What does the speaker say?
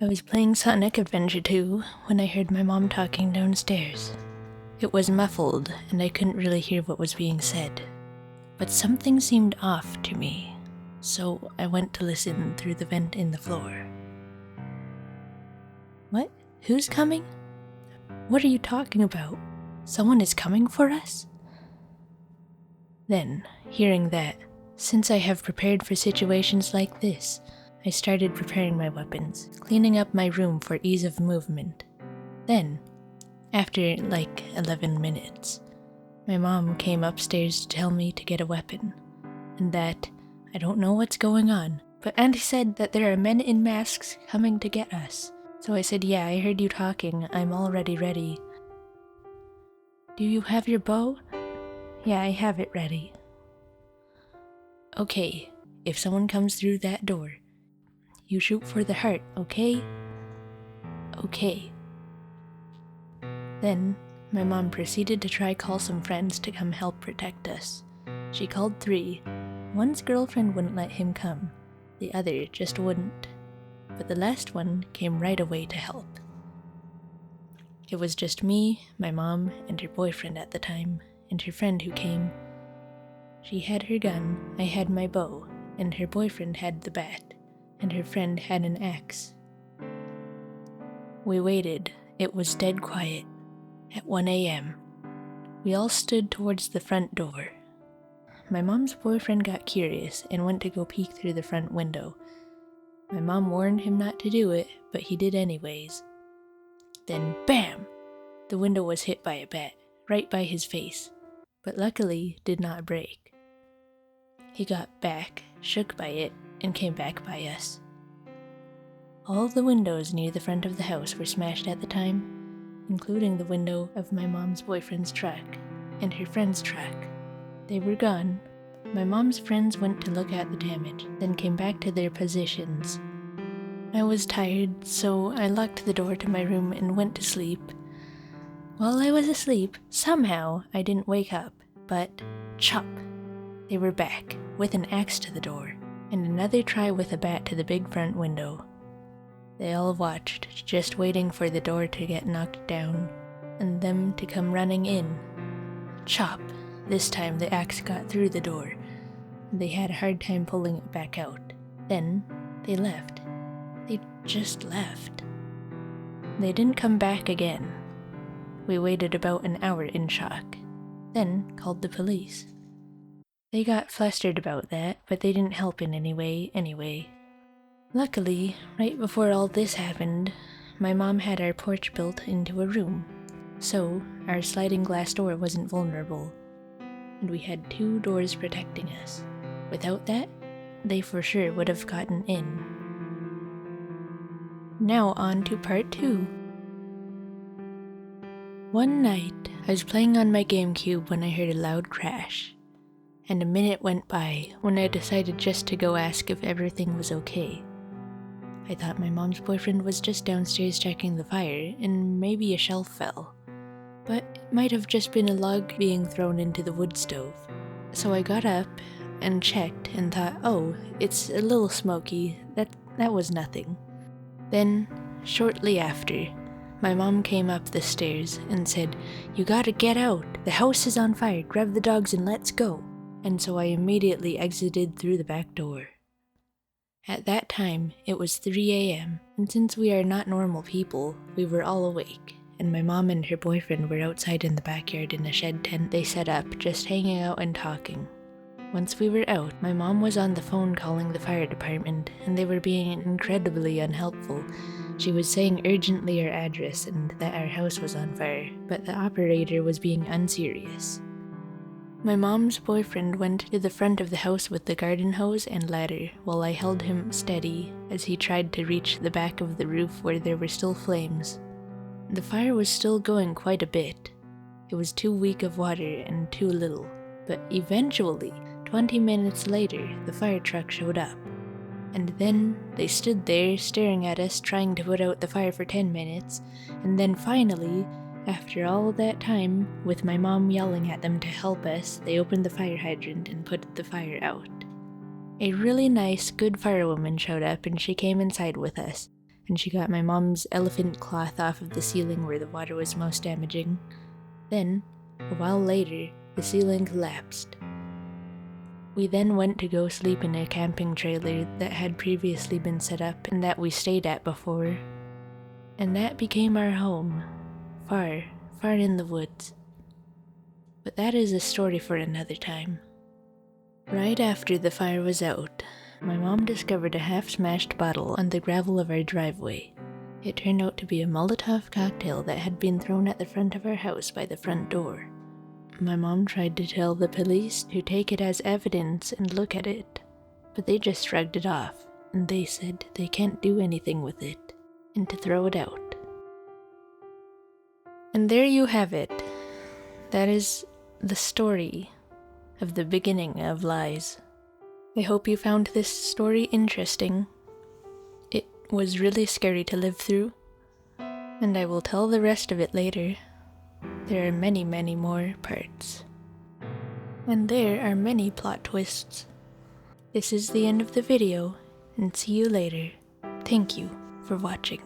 I was playing Sonic Adventure 2 when I heard my mom talking downstairs. It was muffled and I couldn't really hear what was being said, but something seemed off to me, so I went to listen through the vent in the floor. What? Who's coming? What are you talking about? Someone is coming for us? Then, hearing that, since I have prepared for situations like this, I started preparing my weapons, cleaning up my room for ease of movement. Then, after 11 minutes, my mom came upstairs to tell me to get a weapon, and that I don't know what's going on, but Auntie said that there are men in masks coming to get us. So I said, yeah, I heard you talking, I'm already ready. Do you have your bow? Yeah, I have it ready. Okay, if someone comes through that door, you shoot for the heart, okay? Okay. Then, my mom proceeded to try call some friends to come help protect us. She called 3. One's girlfriend wouldn't let him come. The other just wouldn't. But the last one came right away to help. It was just me, my mom, and her boyfriend at the time, and her friend who came. She had her gun, I had my bow, and her boyfriend had the bat, and her friend had an axe. We waited. It was dead quiet. At 1 a.m., we all stood towards the front door. My mom's boyfriend got curious and went to go peek through the front window. My mom warned him not to do it, but he did anyways. Then, BAM! The window was hit by a bat, right by his face, but luckily did not break. He got back, shook by it, and came back by us. All the windows near the front of the house were smashed at the time, including the window of my mom's boyfriend's truck and her friend's truck. They were gone. My mom's friends went to look at the damage, then came back to their positions. I was tired, so I locked the door to my room and went to sleep. While I was asleep, somehow I didn't wake up, but chop! They were back, with an axe to the door, and another try with a bat to the big front window. They all watched, just waiting for the door to get knocked down, and them to come running in. Chop! This time the axe got through the door. They had a hard time pulling it back out. Then, they left. They just left. They didn't come back again. We waited about an hour in shock, then called the police. They got flustered about that, but they didn't help in any way anyway. Luckily, right before all this happened, my mom had our porch built into a room, so our sliding glass door wasn't vulnerable, and we had 2 doors protecting us. Without that, they for sure would have gotten in. Now on to part 2. One night, I was playing on my GameCube when I heard a loud crash, and a minute went by when I decided just to go ask if everything was okay. I thought my mom's boyfriend was just downstairs checking the fire, and maybe a shelf fell. But it might have just been a log being thrown into the wood stove. So I got up and checked and thought, oh, it's a little smoky, that was nothing. Then, shortly after, my mom came up the stairs and said, "You gotta get out, the house is on fire, grab the dogs and let's go." And so I immediately exited through the back door. At that time, it was 3 a.m., and since we are not normal people, we were all awake, and my mom and her boyfriend were outside in the backyard in a shed tent they set up, just hanging out and talking. Once we were out, my mom was on the phone calling the fire department, and they were being incredibly unhelpful. She was saying urgently our address and that our house was on fire, but the operator was being unserious. My mom's boyfriend went to the front of the house with the garden hose and ladder, while I held him steady as he tried to reach the back of the roof where there were still flames. The fire was still going quite a bit. It was too weak of water and too little, but eventually, 20 minutes later, the fire truck showed up. And then they stood there staring at us trying to put out the fire for 10 minutes, and then finally, after all that time, with my mom yelling at them to help us, they opened the fire hydrant and put the fire out. A really nice, good firewoman showed up and she came inside with us, and she got my mom's elephant cloth off of the ceiling where the water was most damaging. Then, a while later, the ceiling collapsed. We then went to go sleep in a camping trailer that had previously been set up and that we stayed at before. And that became our home, far, far in the woods. But that is a story for another time. Right after the fire was out, my mom discovered a half-smashed bottle on the gravel of our driveway. It turned out to be a Molotov cocktail that had been thrown at the front of our house by the front door. My mom tried to tell the police to take it as evidence and look at it, but they just shrugged it off, and they said they can't do anything with it, and to throw it out. And there you have it. That is the story of the beginning of lies. I hope you found this story interesting. It was really scary to live through, and I will tell the rest of it later. There are many, many more parts. And there are many plot twists. This is the end of the video, and see you later. Thank you for watching.